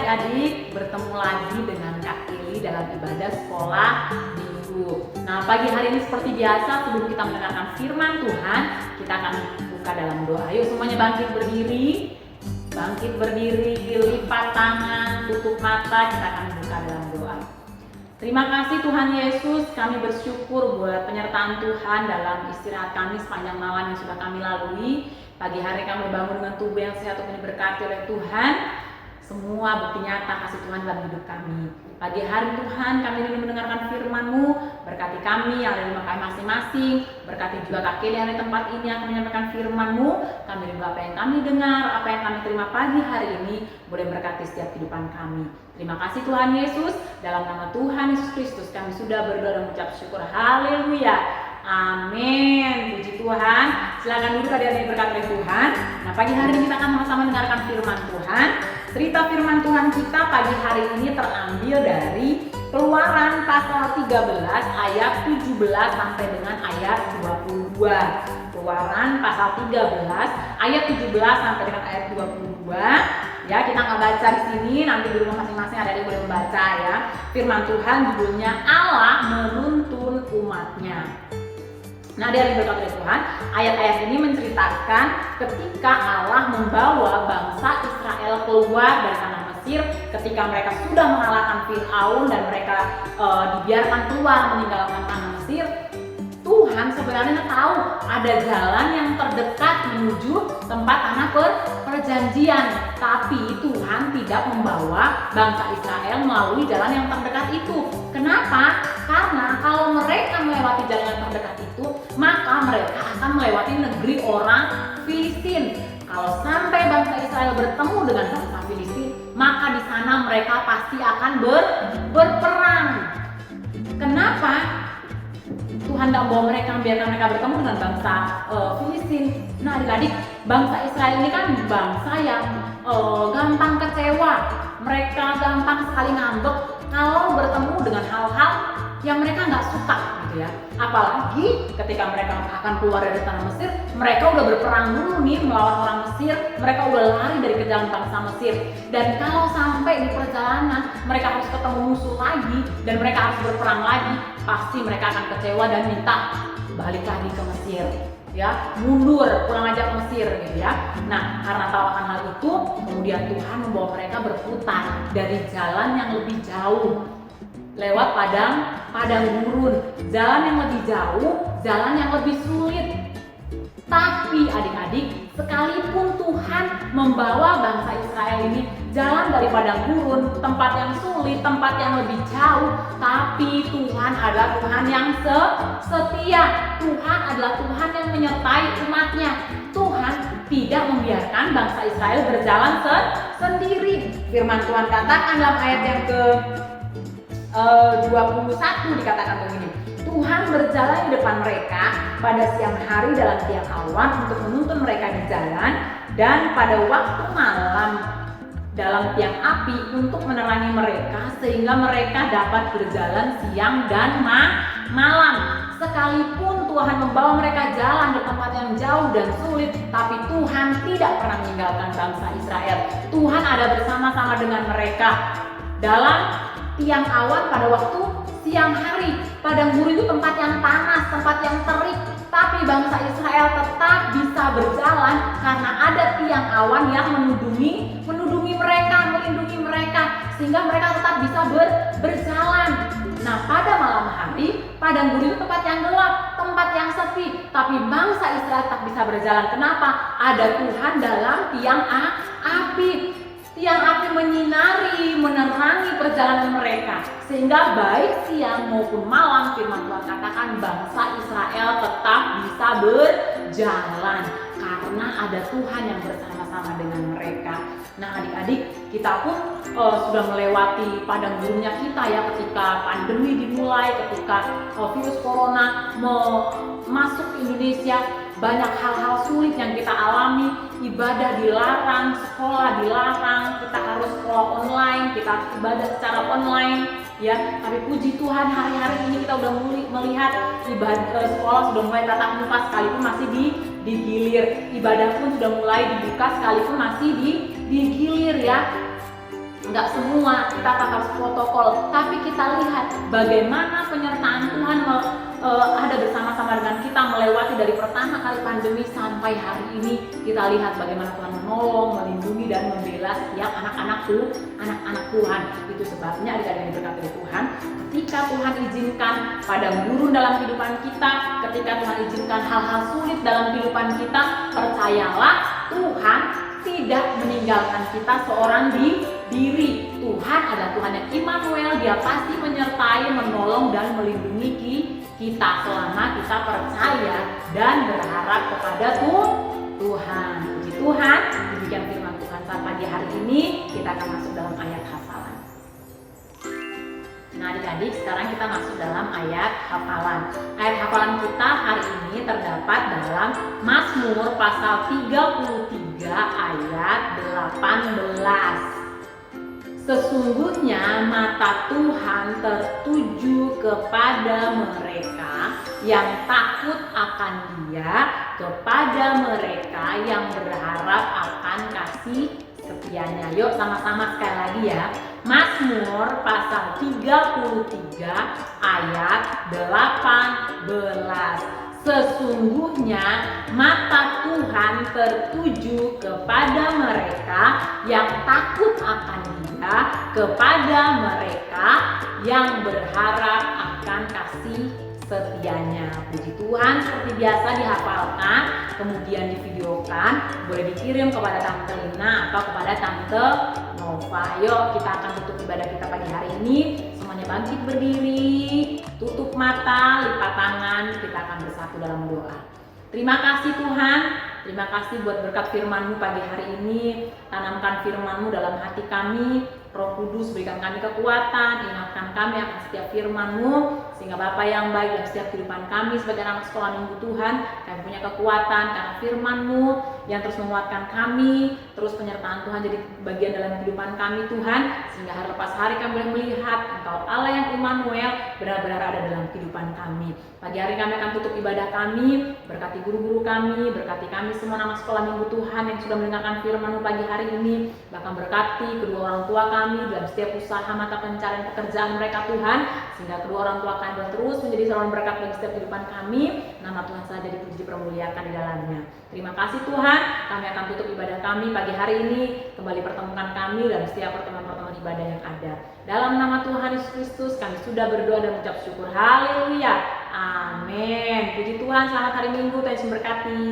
adik-adik, bertemu lagi dengan Kak Ili dalam ibadah sekolah minggu. Nah, pagi hari ini seperti biasa, sebelum kita mendengarkan firman Tuhan, kita akan buka dalam doa. Yuk semuanya bangkit berdiri, lipat tangan, tutup mata, kita akan buka dalam doa. Terima kasih Tuhan Yesus, kami bersyukur buat penyertaan Tuhan dalam istirahat kami sepanjang malam yang sudah kami lalui. Pagi hari kami bangun dengan tubuh yang sehat untuk diberkati oleh Tuhan. Semua bukti nyata kasih Tuhan dalam hidup kami. Pagi hari Tuhan, kami ingin mendengarkan firman-Mu. Berkati kami yang ada di rumah kami masing-masing. Berkati juga Kak Kelly yang ada di tempat ini yang akan menyampaikan firman-Mu. Kami rindu apa yang kami dengar, apa yang kami terima pagi hari ini, boleh berkati setiap kehidupan kami. Terima kasih Tuhan Yesus. Dalam nama Tuhan Yesus Kristus kami sudah berdoa dan mengucap syukur. Haleluya. Amin. Puji Tuhan. Silakan duduk adik-adik berkat oleh Tuhan. Nah, pagi hari ini kita akan sama-sama mendengarkan firman Tuhan. Cerita firman Tuhan kita pagi hari ini terambil dari Keluaran pasal 13 ayat 17 sampai dengan ayat 22. Keluaran pasal 13 ayat 17 sampai dengan ayat 22. Ya, kita nggak baca di sini, nanti di rumah masing-masing adik-adik boleh membaca ya. Firman Tuhan judulnya Allah menuntun umatnya. Nah, dari berkat oleh Tuhan, ayat-ayat ini menceritakan ketika Allah membawa bangsa Israel keluar dari tanah Mesir, ketika mereka sudah mengalahkan Firaun dan mereka dibiarkan keluar meninggalkan tanah Mesir. Tuhan sebenarnya tahu ada jalan yang terdekat menuju tempat tanah perjanjian, tapi Tuhan tidak membawa bangsa Israel melalui jalan yang terdekat itu. Kenapa? Karena kalau mereka melewati jalan yang terdekat itu, maka mereka akan melewati negeri orang Filistin. Kalau sampai bangsa Israel bertemu dengan bangsa Filistin, maka di sana mereka pasti akan berperang. Kenapa? Tuhan tidak bawa mereka, biarkan mereka bertemu dengan bangsa Filistin. Nah, adik-adik, bangsa Israel ini kan bangsa yang gampang kecewa. Mereka gampang sekali ngambek kalau bertemu dengan hal-hal yang mereka nggak suka gitu ya. Apalagi ketika mereka akan keluar dari tanah Mesir, mereka udah berperang dulu nih melawan orang Mesir, mereka udah lari dari kejaran bangsa Mesir. Dan kalau sampai di perjalanan mereka harus ketemu musuh lagi dan mereka harus berperang lagi, pasti mereka akan kecewa dan minta balik lagi ke Mesir. Ya, mundur, pulang aja ke Mesir gitu ya. Nah, karena tahu akan hal itu, kemudian Tuhan membawa mereka berputar dari jalan yang lebih jauh lewat padang gurun, jalan yang lebih jauh, jalan yang lebih sulit. Tapi adik-adik, sekalipun Tuhan membawa bangsa Israel ini jalan dari padang gurun, tempat yang sulit, tempat yang lebih jauh, tapi Tuhan adalah Tuhan yang setia. Tuhan adalah Tuhan yang menyertai umatnya. Tuhan tidak membiarkan bangsa Israel berjalan sendiri. Firman Tuhan katakan dalam ayat yang ke 21 dikatakan begini. Tuhan berjalan di depan mereka pada siang hari dalam tiang awan untuk menuntun mereka di jalan, dan pada waktu malam dalam tiang api untuk menerangi mereka sehingga mereka dapat berjalan siang dan malam. Sekalipun Tuhan membawa mereka jalan di tempat yang jauh dan sulit, tapi Tuhan tidak pernah meninggalkan bangsa Israel. Tuhan ada bersama-sama dengan mereka dalam tiang awan pada waktu siang hari. Padang gurun itu tempat yang panas, tempat yang terik, tapi bangsa Israel tetap bisa berjalan karena ada tiang awan yang menudungi mereka, melindungi mereka, sehingga mereka tetap bisa berjalan. Nah, pada malam hari, padang gurun itu tempat yang gelap, tempat yang sepi, tapi bangsa Israel tetap bisa berjalan. Kenapa? Ada Tuhan dalam tiang api. Tiang api menyinari, menerangi perjalanan mereka, sehingga baik siang maupun malam, firman Tuhan katakan bangsa Israel tetap bisa berjalan karena ada Tuhan yang bersama-sama dengan mereka. Nah, adik-adik, kita pun sudah melewati padang gurunnya kita ya, ketika pandemi dimulai, ketika virus corona masuk ke Indonesia. Banyak hal-hal sulit yang kita alami, ibadah dilarang, sekolah dilarang, kita harus sekolah online, kita harus ibadah secara online, ya. Tapi puji Tuhan hari-hari ini kita udah melihat ibadah sekolah sudah mulai tatap muka sekalipun masih digilir, ibadah pun sudah mulai dibuka sekalipun masih digilir ya. nggak semua kita harus protokol, tapi kita lihat bagaimana penyertaan Tuhan ada bersama-sama dengan kita melewati dari pertama kali pandemi sampai hari ini. Kita lihat bagaimana Tuhan menolong, melindungi dan membela setiap anak-anak Tuhan. Itu sebabnya adik-adik yang diberkati oleh Tuhan, ketika Tuhan izinkan padang gurun dalam kehidupan kita, ketika Tuhan izinkan hal-hal sulit dalam kehidupan kita, percayalah Tuhan tidak meninggalkan kita seorang diri. Tuhan adalah Tuhan yang Immanuel, Dia pasti menyertai, menolong dan melindungi kita selama kita percaya dan berharap kepada Tuhan. Puji Tuhan, demikian firman Tuhan saat pagi hari ini. Kita akan masuk dalam ayat hafalan. Nah adik-adik, sekarang kita masuk dalam ayat hafalan. Ayat hafalan kita hari ini terdapat dalam Mazmur pasal 33 ayat 18. Sesungguhnya mata Tuhan tertuju kepada mereka yang takut akan Dia, kepada mereka yang berharap akan kasih setianya. Yuk sama-sama sekali lagi ya. Mazmur pasal 33 ayat 18. Sesungguhnya mata Tuhan tertuju kepada mereka yang takut akan Dia, kepada mereka yang berharap akan kasih setianya. Puji Tuhan, seperti biasa dihafalkan, kemudian divideokan, boleh dikirim kepada Tante Lina atau kepada Tante Nova. Yuk kita akan tutup ibadah kita pagi hari ini. Semuanya bangkit berdiri, tutup mata, lipat tangan, kita akan bersatu dalam doa. Terima kasih Tuhan, terima kasih buat berkat firman-Mu pagi hari ini. Tanamkan firman-Mu dalam hati kami. Roh Kudus berikan kami kekuatan, ingatkan kami akan setiap firman-Mu, sehingga Bapa yang baik dalam setiap kehidupan kami sebagai anak sekolah minggu Tuhan, kami punya kekuatan karena firman-Mu yang terus menguatkan kami, terus penyertaan Tuhan jadi bagian dalam kehidupan kami Tuhan, sehingga hari lepas hari kami boleh melihat Engkau Allah yang Immanuel benar-benar ada dalam kehidupan kami. Pagi hari kami akan tutup ibadah kami, berkati guru-guru kami, berkati kami semua anak sekolah minggu Tuhan yang sudah mendengarkan firman-Mu pagi hari ini, bahkan berkati kedua orang tua kami dalam setiap usaha mata pencarian pekerjaan mereka Tuhan, sehingga kedua orang tua kami boleh terus menjadi saluran berkat bagi setiap kehidupan kami. Nama Tuhan saja dipuji dipermuliakan di dalamnya. Terima kasih Tuhan, kami akan tutup ibadah kami pagi hari ini, kembali pertemukan kami dalam setiap pertemuan-pertemuan ibadah yang ada. Dalam nama Tuhan Yesus Kristus kami sudah berdoa dan mengucap syukur. Haleluya, amin. Puji Tuhan, selamat hari Minggu, Tuhan Yesus memberkati.